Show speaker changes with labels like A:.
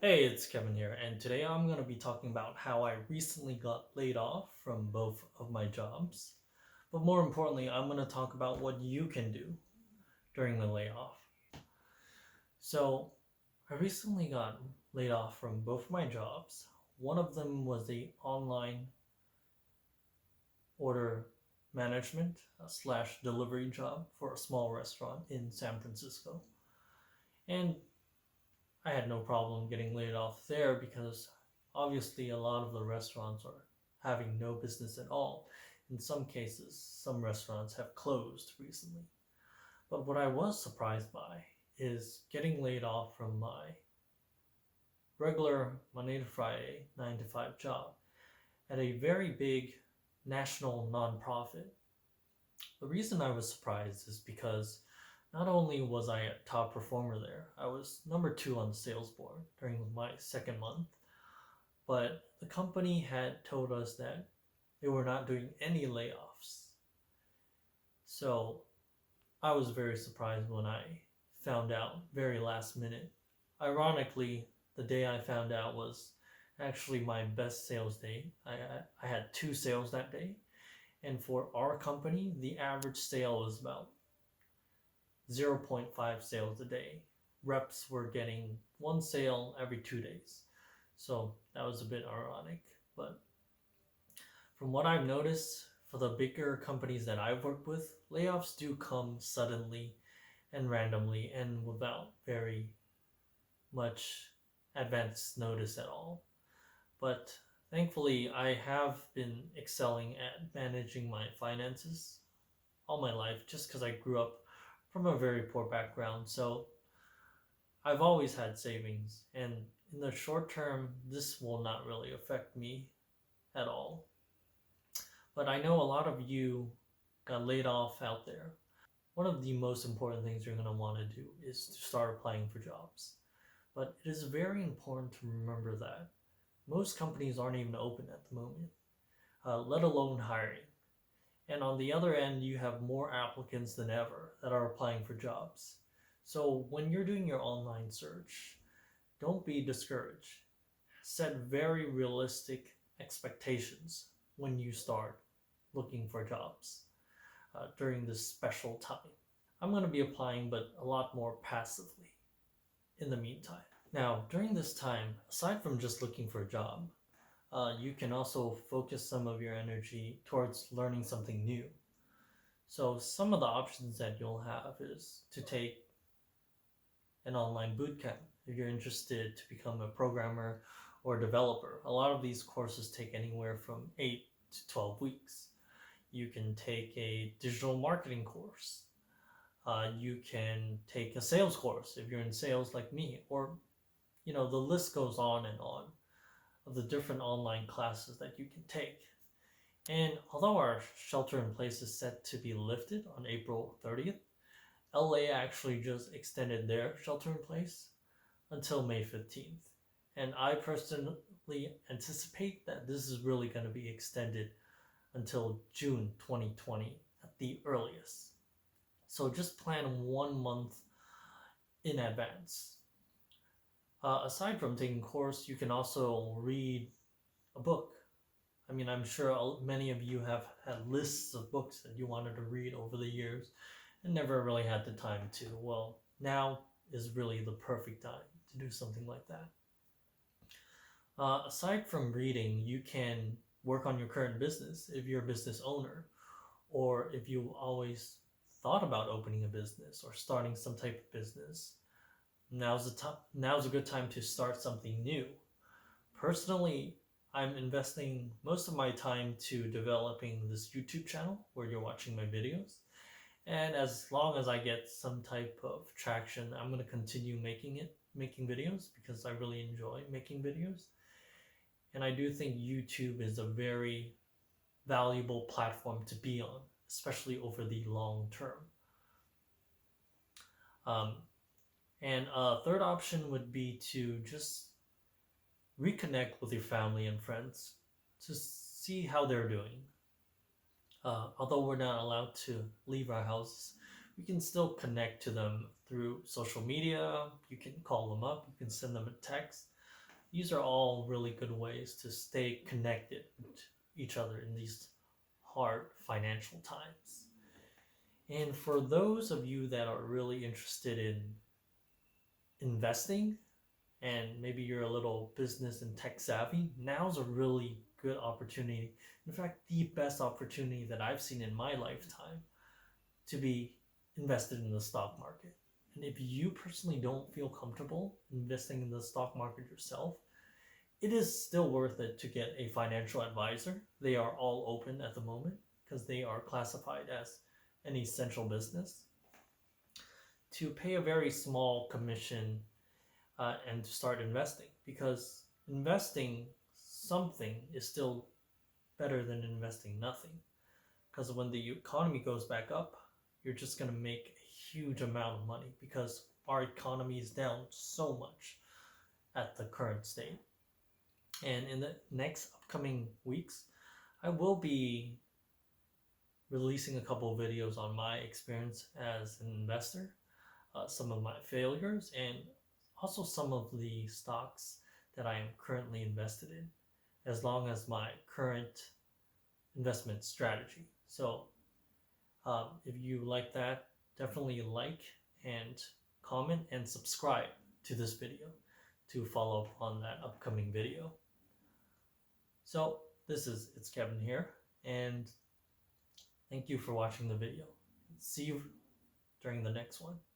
A: Hey, it's Kevin here, and today I'm going to be talking about how I recently got laid off from both of my jobs. But more importantly, I'm going to talk about what you can do during the layoff. So, I recently got laid off from both my jobs. One of them was the online order management slash delivery job for a small restaurant in San Francisco. And I had no problem getting laid off there because obviously a lot of the restaurants are having no business at all. In some cases, some restaurants have closed recently. But what I was surprised by is getting laid off from my regular Monday to Friday 9 to 5 job at a very big national nonprofit. The reason I was surprised is because not only was I a top performer there, I was number two on the sales board during my second month, but the company had told us that they were not doing any layoffs. So I was very surprised when I found out very last minute. Ironically, the day I found out was actually my best sales day. I had two sales that day, and for our company, the average sale was about 0.5 sales a day. Reps were getting one sale every 2 days. So that was a bit ironic. But from what I've noticed, for the bigger companies that I've worked with, layoffs do come suddenly and randomly and without very much advance notice at all. But thankfully, I have been excelling at managing my finances all my life just because I grew up from a very poor background. So I've always had savings, and in the short term, this will not really affect me at all. But I know a lot of you got laid off out there. One of the most important things you're going to want to do is to start applying for jobs. But it is very important to remember that most companies aren't even open at the moment, let alone hiring. And on the other end, you have more applicants than ever that are applying for jobs. So when you're doing your online search, don't be discouraged. Set very realistic expectations when you start looking for jobs during this special time. I'm going to be applying, but a lot more passively in the meantime. Now, during this time, aside from just looking for a job, you can also focus some of your energy towards learning something new. So some of the options that you'll have is to take an online bootcamp if you're interested to become a programmer or developer. A lot of these courses take anywhere from 8 to 12 weeks. You can take a digital marketing course. You can take a sales course if you're in sales like me, or the list goes on and on of the different online classes that you can take. And although our shelter in place is set to be lifted on April 30th, LA actually just extended their shelter in place until May 15th. And I personally anticipate that this is really going to be extended until June 2020 at the earliest. So just plan 1 month in advance. Aside from taking course, you can also read a book. I mean, I'm sure many of you have had lists of books that you wanted to read over the years and never really had the time to. Well, now is really the perfect time to do something like that. Aside from reading, you can work on your current business if you're a business owner, or if you always thought about opening a business or starting some type of business. Now's a good time to start something new. Personally, I'm investing most of my time to developing this YouTube channel where you're watching my videos. And as long as I get some type of traction, I'm going to continue making videos because I really enjoy making videos. And I do think YouTube is a very valuable platform to be on, especially over the long term. And a third option would be to just reconnect with your family and friends to see how they're doing. Although we're not allowed to leave our houses, we can still connect to them through social media. You can call them up, you can send them a text. These are all really good ways to stay connected with each other in these hard financial times. And for those of you that are really interested in investing, and maybe you're a little business and tech savvy, now's a really good opportunity. In fact, the best opportunity that I've seen in my lifetime to be invested in the stock market. And if you personally don't feel comfortable investing in the stock market yourself, it is still worth it to get a financial advisor. They are all open at the moment because they are classified as an essential business. To pay a very small commission and to start investing, because investing something is still better than investing nothing. Because when the economy goes back up, you're just going to make a huge amount of money because our economy is down so much at the current state. And in the next upcoming weeks, I will be releasing a couple of videos on my experience as an investor, some of my failures, and also some of the stocks that I am currently invested in, as long as my current investment strategy. So if you like that, definitely like and comment and subscribe to this video to follow up on that upcoming video. So it's Kevin here, and thank you for watching the video. See you during the next one.